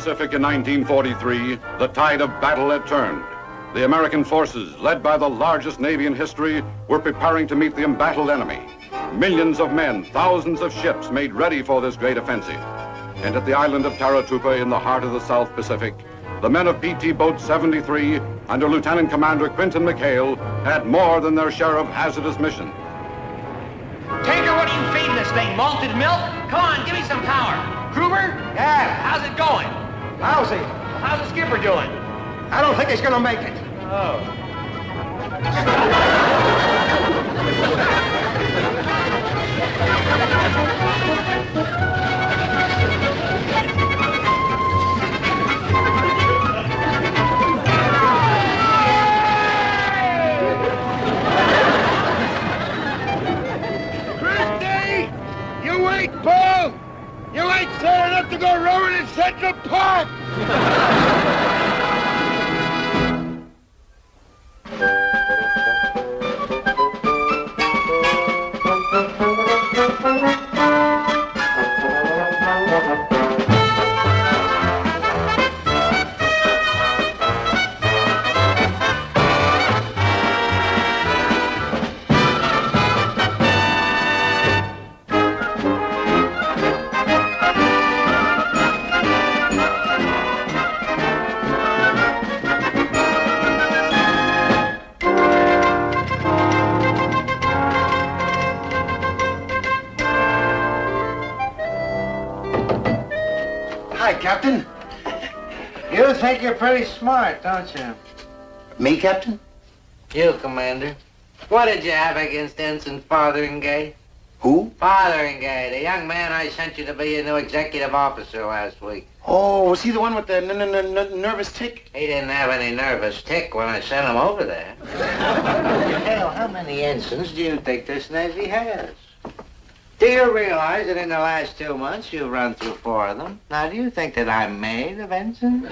Pacific in 1943, the tide of battle had turned. The American forces, led by the largest Navy in history, were preparing to meet the embattled enemy. Millions of men, thousands of ships made ready for this great offensive. And at the island of Taratupa in the heart of the South Pacific, the men of PT Boat 73, under Lieutenant Commander Quinton McHale, had more than their share of hazardous mission. Tanker, what are you feeding this thing? Malted milk? Come on, give me some power. Kruber? Yeah. How's it going? Lousy. How's the skipper doing? I don't think he's gonna make it. Oh. Christy! You ain't Paul! You ain't sad enough to go rowing in Central Park! Hi, Captain. You think you're pretty smart, don't you? Me, Captain? You, Commander. What did you have against Ensign Fotheringay? Who? Fotheringay, the young man I sent you to be your new executive officer last week. Oh, was he the one with the nervous tick? He didn't have any nervous tick when I sent him over there. Hell, how many ensigns do you think this Navy has? Do you realize that in the last 2 months you've run through 4 of them? Now, do you think that I'm made of ensigns?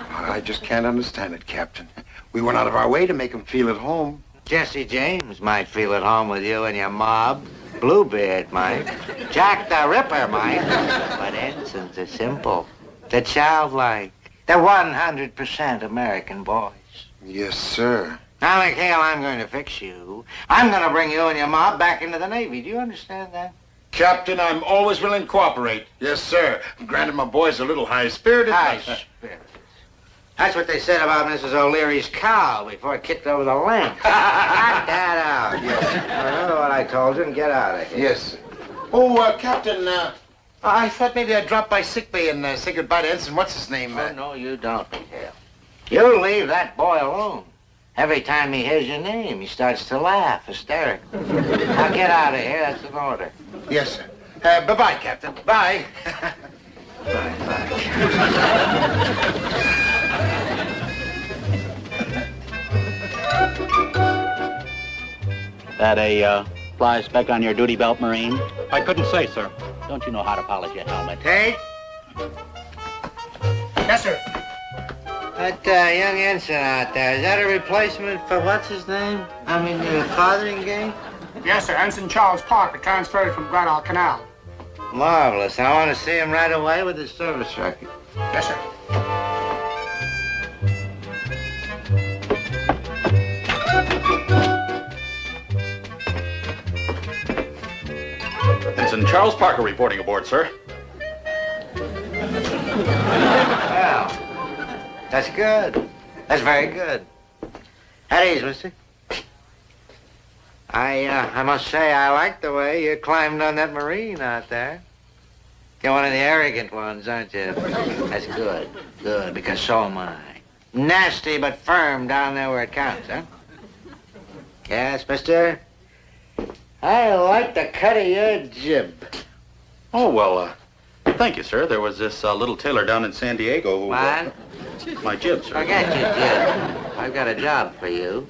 I just can't understand it, Captain. We went out of our way to make him feel at home. Jesse James might feel at home with you and your mob. Bluebeard might. Jack the Ripper might. But ensigns are simple. They're childlike. They're 100% American boys. Yes, sir. Now, McHale, I'm going to fix you. I'm going to bring you and your mob back into the Navy. Do you understand that? Captain, I'm always willing to cooperate. Yes, sir. Granted, my boy's a little high-spirited. High-spirited. That's what they said about Mrs. O'Leary's cow before it kicked over the lamp. Knock that out. Yes. Remember what I told you and get out of here. Yes, sir. Oh, Captain, I thought maybe I'd drop by sick bay and say goodbye to Ensign. What's his name? Oh, no, you don't, McHale. You leave that boy alone. Every time he hears your name, he starts to laugh hysterically. Now get out of here. That's an order. Yes, sir. Bye-bye, Captain. Bye. Bye. That a fly speck on your duty belt, Marine? I couldn't say, sir. Don't you know how to polish your helmet? Tate? Yes, sir. That young ensign out there, is that a replacement for what's his name? I mean, Fotheringay? Yes, sir. Ensign Charles Parker transferred from Guadalcanal. Marvelous. I want to see him right away with his service record. Yes, sir. Ensign Charles Parker reporting aboard, sir. Well, that's good. That's very good. At ease, mister. I must say I like the way you climbed on that Marine out there. You're one of the arrogant ones, aren't you? That's good. Good, because so am I. Nasty but firm down there where it counts, huh? Yes, mister? I like the cut of your jib. Oh, well, thank you, sir. There was this little tailor down in San Diego who... What? My jib, sir. Forget your jib. I've got a job for you.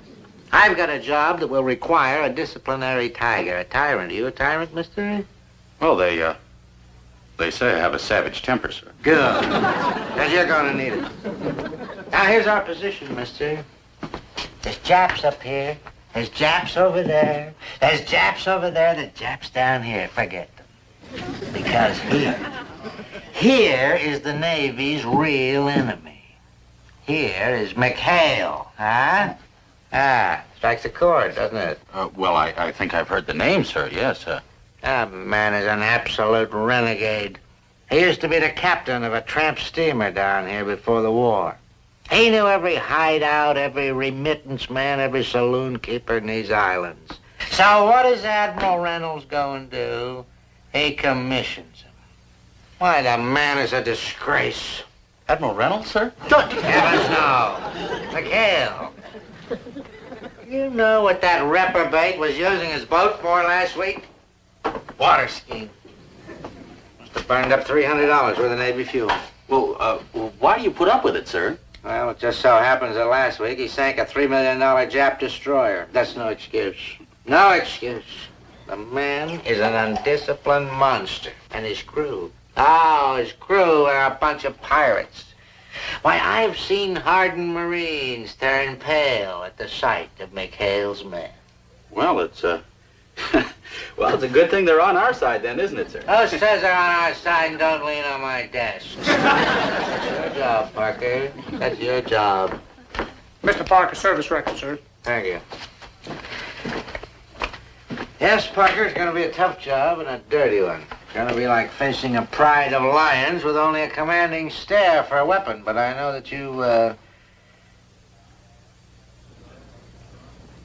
I've got a job that will require a disciplinary tiger. A tyrant. Are you a tyrant, mister? Well, they say I have a savage temper, sir. Good. Because you're going to need it. Now, here's our position, mister. There's Japs up here. There's Japs over there. There's Japs over there. There's Japs down here. Forget them. Because Here is the Navy's real enemy. Here is McHale, huh? Ah, strikes a chord, doesn't it? Well, I think I've heard the name, sir, yes. That man is an absolute renegade. He used to be the captain of a tramp steamer down here before the war. He knew every hideout, every remittance man, every saloon keeper in these islands. So what does Admiral Reynolds go and do? He commissions him. Why, the man is a disgrace. Admiral Reynolds, sir? Heavens, no. McHale. You know what that reprobate was using his boat for last week? Water skiing. Must have burned up $300 worth of Navy fuel. Well, why do you put up with it, sir? Well, it just so happens that last week he sank a $3 million Jap destroyer. That's no excuse. No excuse. The man is an undisciplined monster. And his crew. Oh, his crew are a bunch of pirates. Why, I've seen hardened Marines turn pale at the sight of McHale's men. Well, it's, well, it's a good thing they're on our side then, isn't it, sir? Who says they're on our side and don't lean on my desk? That's your job, Parker. That's your job. Mr. Parker, service record, sir. Thank you. Yes, Parker, it's going to be a tough job and a dirty one. It's going to be like facing a pride of lions with only a commanding stare for a weapon. But I know that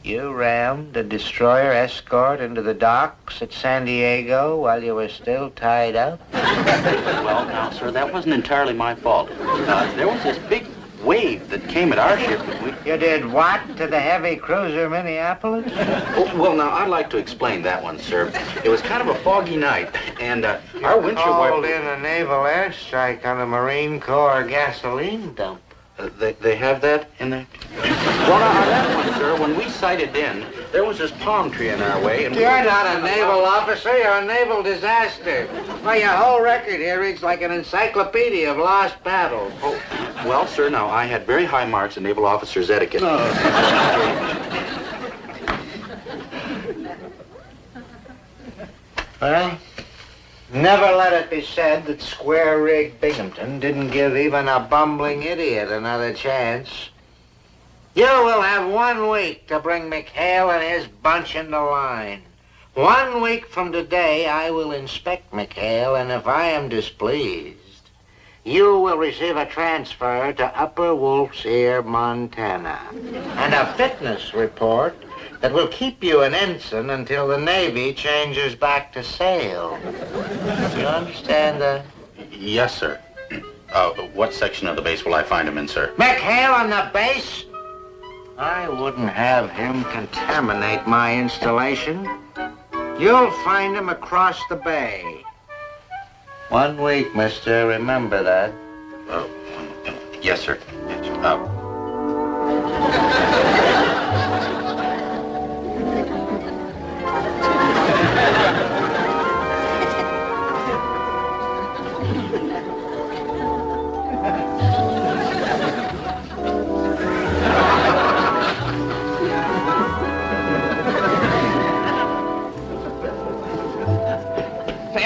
you rammed a destroyer escort into the docks at San Diego while you were still tied up? Well, now, sir, that wasn't entirely my fault. There was this big wave that came at our ship and we... You did what to the heavy cruiser Minneapolis? Oh, well, now, I'd like to explain that one, sir. It was kind of a foggy night, and our windshield called wiper... in a naval airstrike on a Marine Corps gasoline dump. They have that in there? Well, now, on that one, sir, when we sighted in, there was this palm tree in our way, and... You're not a naval officer, you're a naval disaster. Why, your whole record here reads like an encyclopedia of lost battles. Oh, well, sir, now, I had very high marks in naval officer's etiquette. Well, never let it be said that square-rigged Binghamton didn't give even a bumbling idiot another chance. You will have 1 week to bring McHale and his bunch into line. 1 week from today, I will inspect McHale, and if I am displeased, you will receive a transfer to Upper Wolf's Ear, Montana, and a fitness report that will keep you an ensign until the Navy changes back to sail. You understand that? Yes, sir. What section of the base will I find him in, sir? McHale on the base? I wouldn't have him contaminate my installation. You'll find him across the bay. 1 week, mister. Remember that. Yes, sir.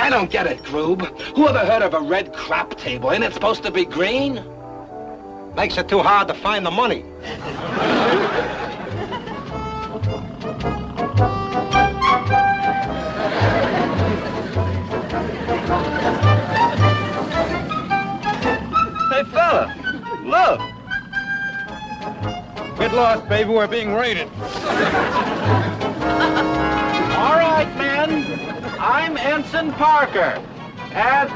I don't get it, Groob. Who ever heard of a red crap table? Ain't it supposed to be green? Makes it too hard to find the money. Hey, fella, look. Get lost, baby. We're being raided. All right, men. I'm Ensign Parker. And...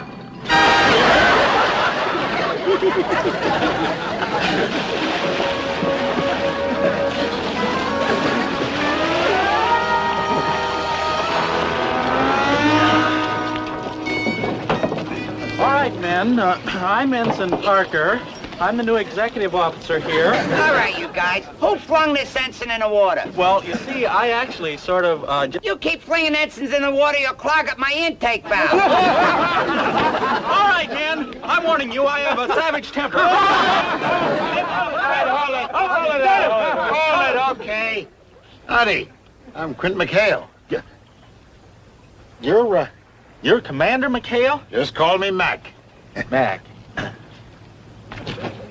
All right, men. I'm Ensign Parker. I'm the new executive officer here. All right, you guys. Who flung this ensign in the water? Well, you see, I actually sort of, You keep flinging ensigns in the water, you'll clog up my intake valve. All right, man. I'm warning you, I have a savage temper. Hold it, okay. Howdy, I'm Quint McHale. You're Commander McHale? Just call me Mac. Mac.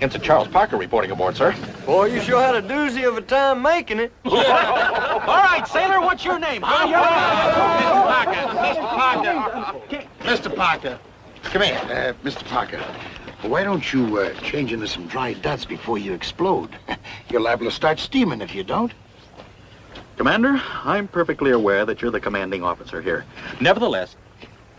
Ensign Charles Parker reporting aboard, sir. Boy, you sure had a doozy of a time making it. All right, sailor, what's your name? Mr. Parker. Come here, Mr. Parker. Why don't you change into some dry duds before you explode? You're liable to start steaming if you don't. Commander, I'm perfectly aware that you're the commanding officer here. Nevertheless,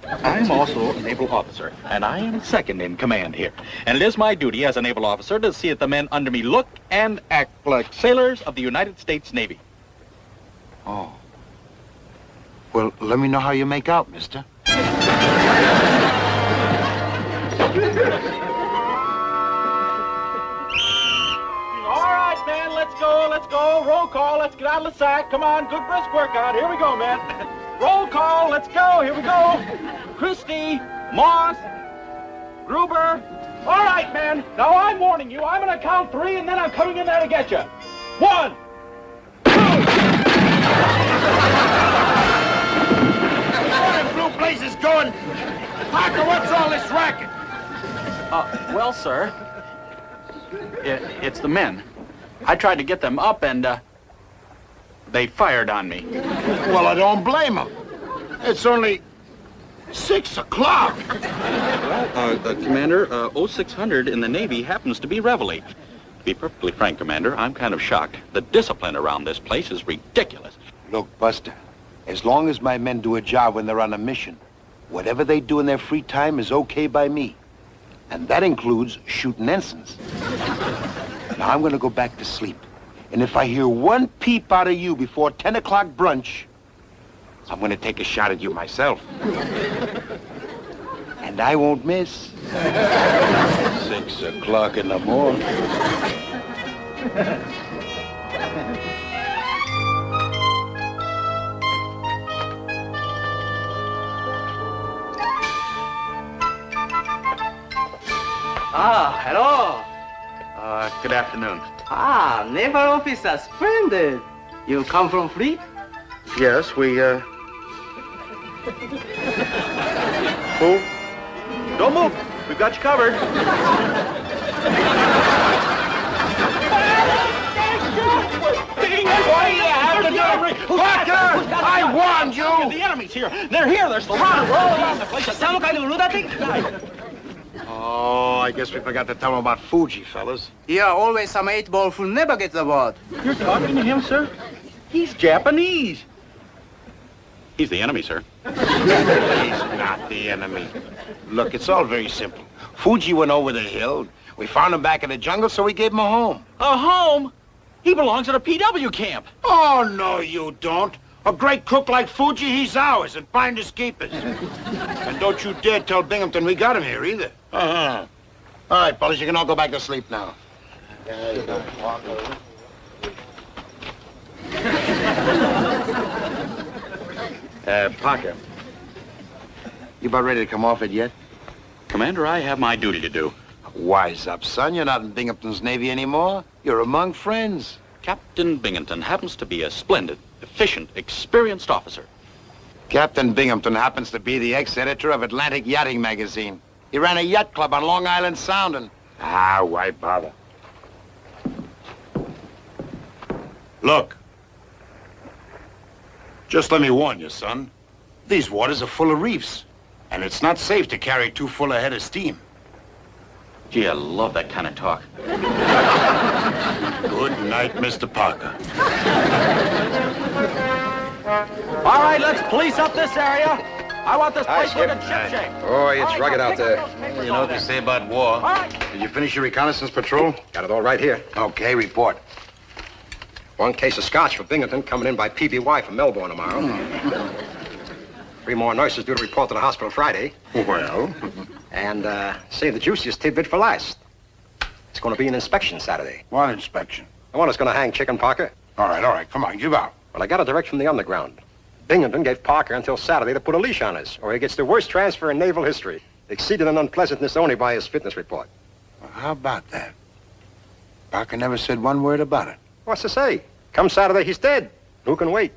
I'm also a naval officer, and I am second in command here. And it is my duty as a naval officer to see that the men under me look and act like sailors of the United States Navy. Oh. Well, let me know how you make out, mister. All right, man, let's go, let's go. Roll call, let's get out of the sack. Come on, good brisk workout. Here we go, man. Roll call, let's go, here we go. Christie, Moss, Gruber. All right, man, now I'm warning you. I'm gonna count 3, and then I'm coming in there to get you. 1, 2. What in blue blazes going? Parker, what's all this racket? Well, sir, it's the men. I tried to get them up, and they fired on me. Well, I don't blame them. It's only 6 o'clock. Well, Commander, 0600 in the Navy happens to be reveille. To be perfectly frank, Commander, I'm kind of shocked. The discipline around this place is ridiculous. Look, Buster, as long as my men do a job when they're on a mission, whatever they do in their free time is okay by me. And that includes shooting ensigns. Now I'm gonna go back to sleep. And if I hear one peep out of you before 10 o'clock brunch, I'm gonna take a shot at you myself. And I won't miss. 6 o'clock in the morning. Hello. Good afternoon. Naval officer, splendid. You come from fleet? Yes, we, Who? Don't move. We've got you covered. Parker, I warned you. The enemy's here. They're here. They're surrounded. We're all around the place. Some kind of lunatic? Oh, I guess we forgot to tell them about Fuji, fellas. Yeah, always some 8-ball who never gets aboard. You're talking to him, sir? He's Japanese. He's the enemy, sir. He's not the enemy. Look, it's all very simple. Fuji went over the hill. We found him back in the jungle, so we gave him a home. A home? He belongs at a PW camp. Oh, no, you don't. A great cook like Fuji, he's ours, and finders keepers. And don't you dare tell Binghamton we got him here, either. Uh-huh. All right, fellas, you can all go back to sleep now. Parker. You about ready to come off it yet? Commander, I have my duty to do. Wise up, son. You're not in Binghamton's Navy anymore. You're among friends. Captain Binghamton happens to be a splendid, efficient, experienced officer. Captain Binghamton happens to be the ex-editor of Atlantic Yachting Magazine. He ran a yacht club on Long Island Sound and... why bother? Look. Just let me warn you, son. These waters are full of reefs, and it's not safe to carry too full a head of steam. Gee, I love that kind of talk. Good night, Mr. Parker. All right, let's police up this area. I want this place looking shipshape. Boy, it's rugged out there. You know what they say about war. All right. Did you finish your reconnaissance patrol? Got it all right here. Okay, report. 1 case of scotch for Binghamton coming in by PBY from Melbourne tomorrow. 3 more nurses due to report to the hospital Friday. Well? And save the juiciest tidbit for last. It's going to be an inspection Saturday. What inspection? The one that's going to hang Chicken Parker. All right, come on, give out. Well, I got it direct from the underground. Binghamton gave Parker until Saturday to put a leash on us, or he gets the worst transfer in naval history. Exceeded in unpleasantness only by his fitness report. Well, how about that? Parker never said one word about it. What's to say? Come Saturday, he's dead. Who can wait?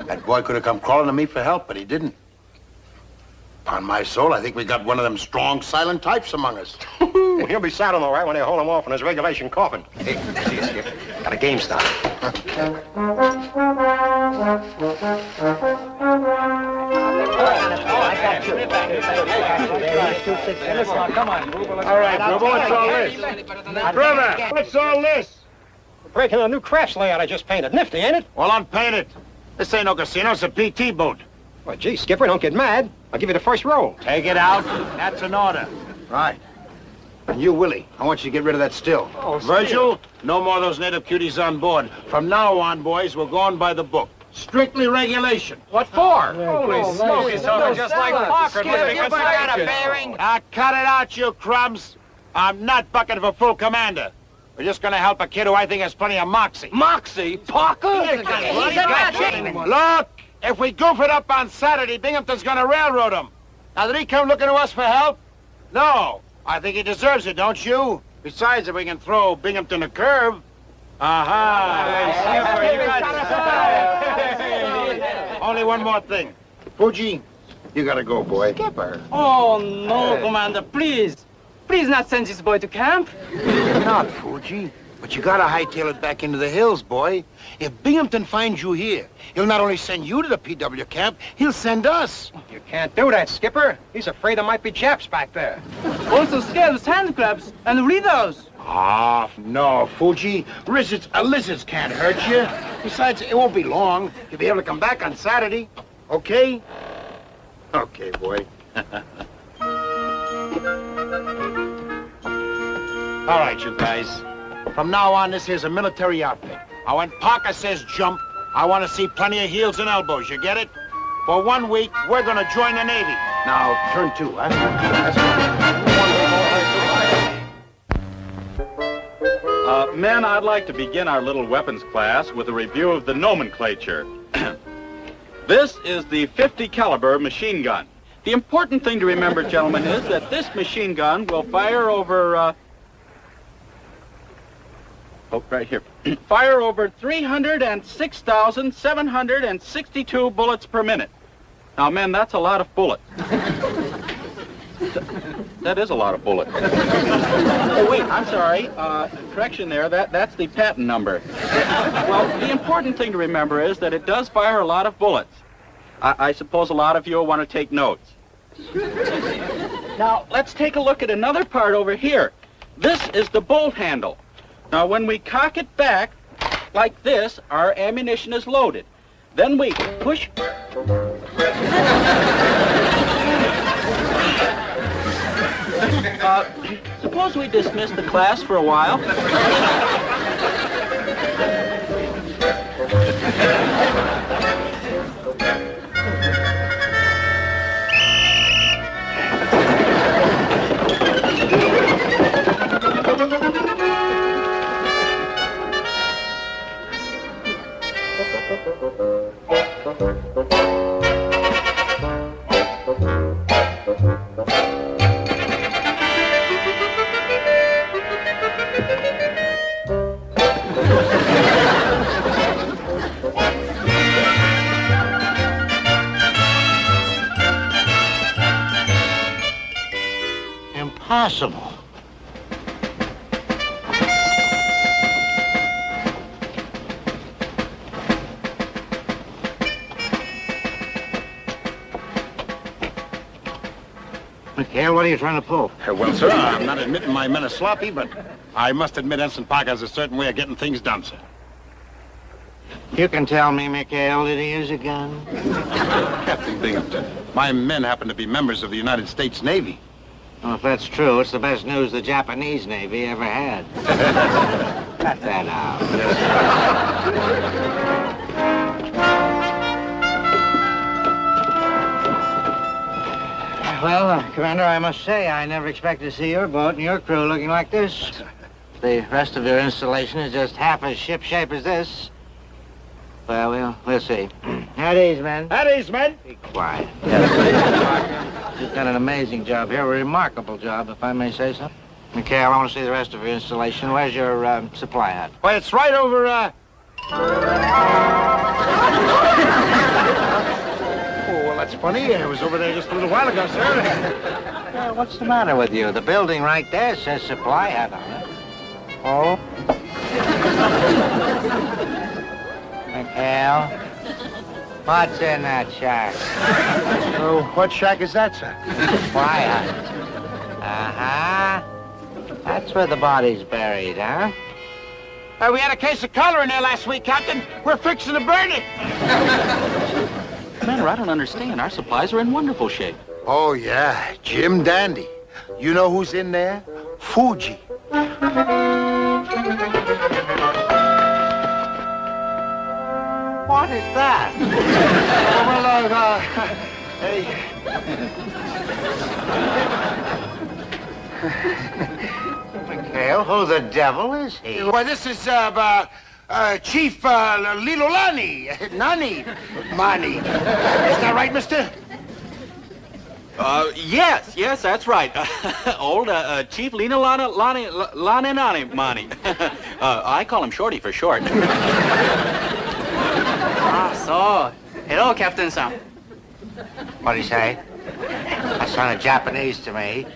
That boy could have come crawling to me for help, but he didn't. Upon my soul, I think we got one of them strong, silent types among us. He'll be saddled all right when they haul him off in his regulation coffin. Hey, see you, Skip. Got a game started. All right, Grubble, what's all this? Brother, what's all this? Breaking a new crafts layout I just painted. Nifty, ain't it? Well, unpaint it. This ain't no casino, it's a PT boat. Well, gee, Skipper, don't get mad. I'll give you the first roll. Take it out. That's an order. Right. And you, Willie, I want you to get rid of that still. Oh, Virgil, no more of those native cuties on board. From now on, boys, we're going by the book. Strictly regulation. What for? Holy smoke, he's talking just like Parker. Got a bearing? Cut it out, you crumbs. I'm not bucking for full commander. We're just gonna help a kid who I think has plenty of moxie. Moxie? Parker? Look, if we goof it up on Saturday, Binghamton's gonna railroad him. Now, did he come looking to us for help? No. I think he deserves it, don't you? Besides, if we can throw Binghamton a curve. Only one more thing. Fuji, you gotta go, boy. Skipper. Oh, no, Commander, please. Please not send this boy to camp. Not, Fuji. But you gotta hightail it back into the hills, boy. If Binghamton finds you here, he'll not only send you to the PW camp, he'll send us. You can't do that, Skipper. He's afraid there might be Japs back there. Also scales, handcrabs, and Ritos. Ah, no, Fuji. Lizards can't hurt you. Besides, it won't be long. You'll be able to come back on Saturday. Okay? Okay, boy. All right, you guys. From now on, this here's a military outfit. Now, when Parker says jump, I want to see plenty of heels and elbows. You get it? For 1 week, we're going to join the Navy. Now, turn 2, huh? Men, I'd like to begin our little weapons class with a review of the nomenclature. This is the 50 caliber machine gun. The important thing to remember, gentlemen, is that this machine gun will fire over, right here. Fire over 306,762 bullets per minute. Now, men, that's a lot of bullets. That is a lot of bullets. Oh, wait, I'm sorry. Correction there. That's the patent number. Well, the important thing to remember is that it does fire a lot of bullets. I suppose a lot of you will want to take notes. Now, let's take a look at another part over here. This is the bolt handle. Now, when we cock it back like this, our ammunition is loaded. Then we push... suppose we dismiss the class for a while. Impossible. McHale, what are you trying to pull? Well, sir, I'm not admitting my men are sloppy, but I must admit Ensign Parker has a certain way of getting things done, sir. You can tell me, McHale, did he use a gun? Captain Binghamton, my men happen to be members of the United States Navy. Well, if that's true, it's the best news the Japanese Navy ever had. Cut that out. Well, Commander, I must say, I never expected to see your boat and your crew looking like this. The rest of your installation is just half as shipshape as this. Well, we'll see. At ease, men. At ease, men. Be quiet. You've done an amazing job here, a remarkable job, if I may say so. McHale, I want to see the rest of your installation. Where's your supply hut? Well, it's right over, Oh, well, that's funny. I was over there just a little while ago, sir. What's the matter with you? The building right there says supply hat on it. Oh? McHale, what's in that shack? Oh, what shack is that, sir? Supply hut. Uh-huh. That's where the body's buried, huh? We had a case of cholera in there last week, Captain. We're fixing to burn it. Commander, I don't understand. Our supplies are in wonderful shape. Oh, yeah. Jim Dandy. You know who's in there? Fuji. What is that? McHale, who the devil is he? Why, this is, Chief, Lilolani. Nani. Mani. Is that right, mister? Yes, that's right. Old, Chief Lina Lani Mani. I call him Shorty for short. So, hello, Captain Sam. What'd he say? That sounded Japanese to me.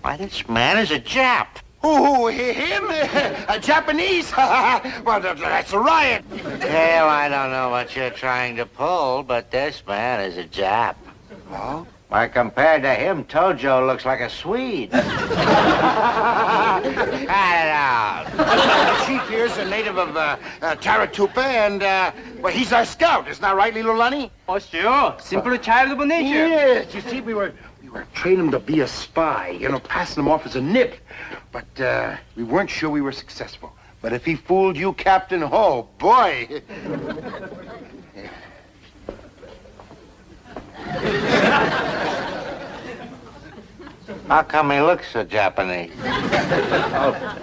Why, this man is a Jap. Who, him? Japanese? Well, that's a riot. Hell, I don't know what you're trying to pull, but this man is a Jap. Oh? Why, compared to him, Tojo looks like a Swede. Cut it out. The chief here's a native of Taratupa, and, well, he's our scout. Isn't that right, Lilolani? Oh, sure. Simple child of nature. Yes, you see, we were training him to be a spy, you know, passing him off as a nip. But we weren't sure we were successful. But if he fooled you, Captain, oh, boy. How come he looks so Japanese?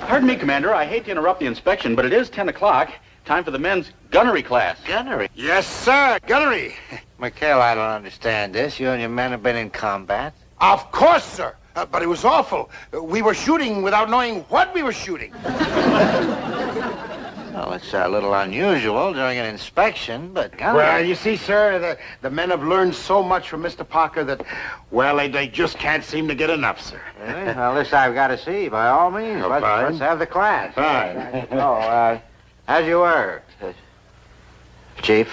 Pardon me, Commander. I hate to interrupt the inspection, but it is 10 o'clock. Time for the men's gunnery class. Gunnery? Yes, sir, gunnery. McHale, I don't understand this. You and your men have been in combat? Of course, sir. But it was awful. We were shooting without knowing what we were shooting. Well, it's a little unusual during an inspection, but gunnery... Well, you see, sir, the men have learned so much from Mr. Parker that, well, they just can't seem to get enough, sir. Really? Well, this I've got to see, by all means. Oh, Let's have the class. Fine. As you were, Chief.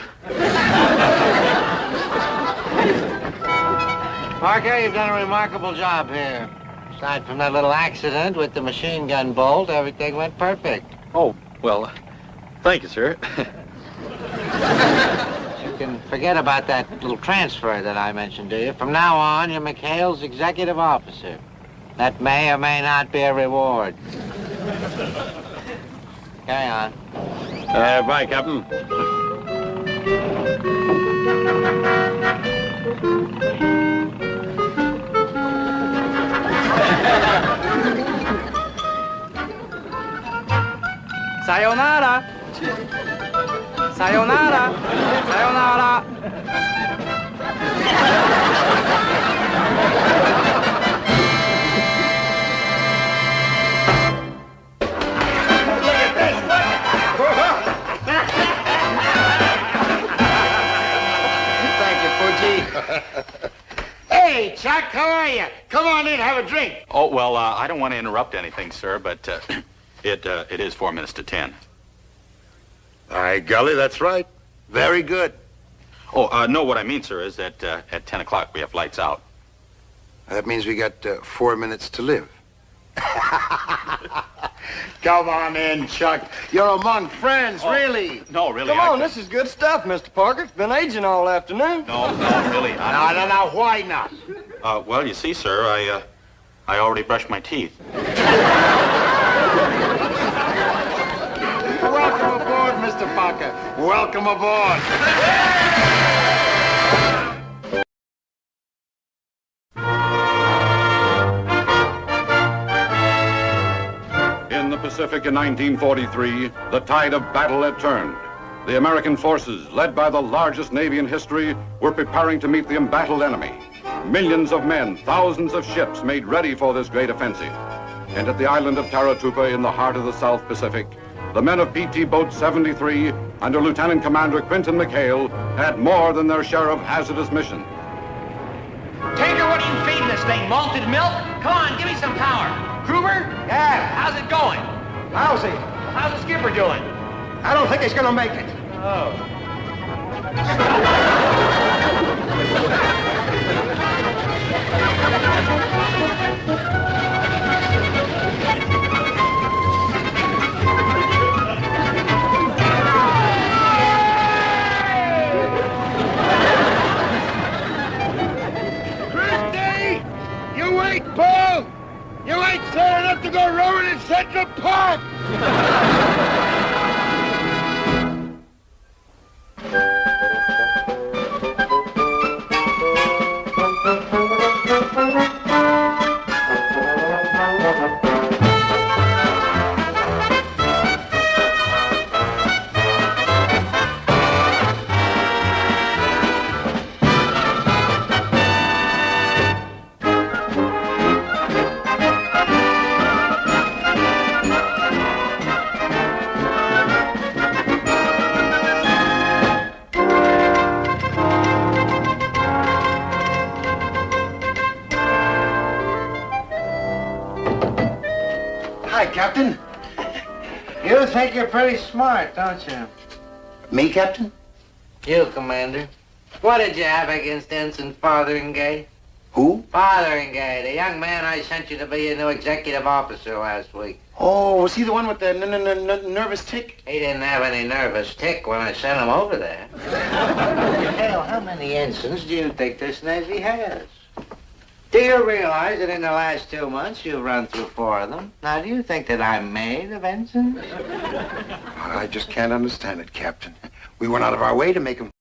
Parker, you've done a remarkable job here. Aside from that little accident with the machine gun bolt, everything went perfect. Oh, well, thank you, sir. You can forget about that little transfer that I mentioned to you. From now on, you're McHale's executive officer. That may or may not be a reward. Carry on. Bye, Captain. Sayonara. Sayonara. Sayonara. Hey, Chuck, how are you? Come on in, have a drink. Oh, well, I don't want to interrupt anything, sir, but it is 4 minutes to 10. Aye, golly, that's right. Very good. Oh, no, what I mean, sir, is that at 10 o'clock we have lights out. That means we got 4 minutes to live. Come on in, Chuck. You're among friends, really. No, really. Come on, this is good stuff, Mr. Parker. It's been aging all afternoon. No, really. No, why not? Well, you see, sir, I already brushed my teeth. Welcome aboard, Mr. Parker. Welcome aboard. In the Pacific in 1943, the tide of battle had turned. The American forces, led by the largest Navy in history, were preparing to meet the embattled enemy. Millions of men, thousands of ships made ready for this great offensive. And at the island of Taratupa in the heart of the South Pacific, the men of PT Boat 73, under Lieutenant Commander Quentin McHale, had more than their share of hazardous mission. Tinker, what are you feeding this thing? Malted milk? Come on, give me some power. Kruger? Yeah. How's it going? Lousy. How's the skipper doing? I don't think he's gonna make it. Oh. Christy! You wait, Paul! You ain't sad enough to go rowing in Central Park! Hi, Captain. You think you're pretty smart, don't you? Me, Captain? You, Commander. What did you have against Ensign Fotheringay? Who? Fotheringay, the young man I sent you to be your new executive officer last week. Oh, was he the one with the nervous tick? He didn't have any nervous tick when I sent him over there. Hell, how many ensigns do you think this Navy has? Do you realize that in the last 2 months you've run through 4 of them? Now, do you think that I'm made of ensigns? I just can't understand it, Captain. We went out of our way to make him